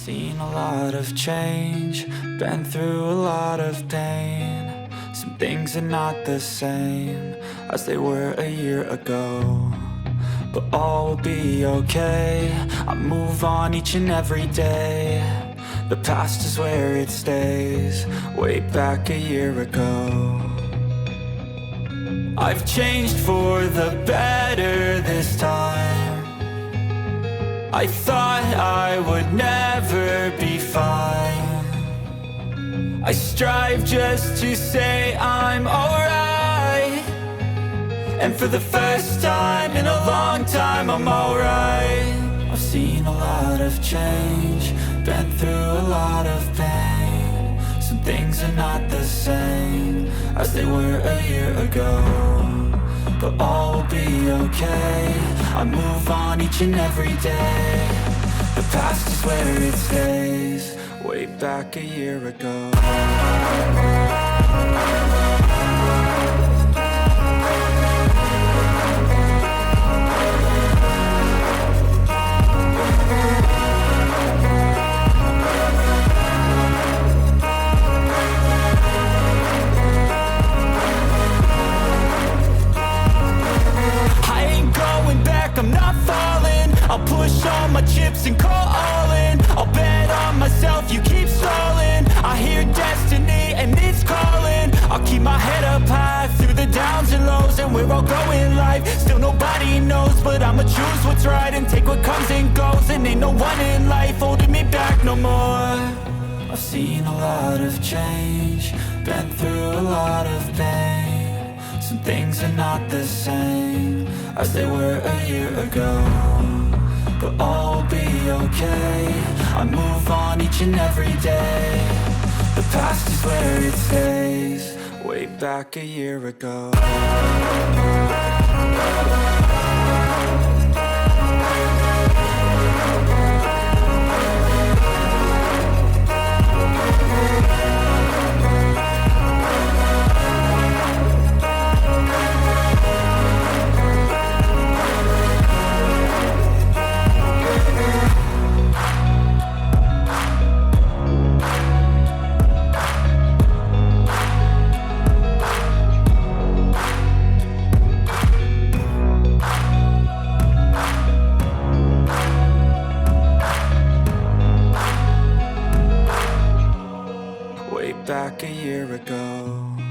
Seen a lot of change, been through a lot of pain. Some things are not the same as they were a year ago, but all will be okay. I move on each and every day. The past is where it stays, way back a year ago. I've changed for the better this time. I thought I would never be fine. I strive just to say I'm alright, and for the first time in a long time I'm alright. I've seen a lot of change, been through a lot of pain. Some things are not the same as they were a year ago, but all will be okay. I move on each and every day. The past is where it stays, way back a year ago. I'm not falling, I'll push all my chips and call all in. I'll bet on myself, you keep stalling. I hear destiny and it's calling. I'll keep my head up high through the downs and lows, and we're all going life. Still nobody knows, but I'ma choose what's right and take what comes and goes. And ain't no one in life holding me back no more. I've seen a lot of change, been through a lot of pain. Some things are not the same as they were a year ago, but all will be okay. I move on each and every day. The past is where it stays, way back a year ago. Back a year ago.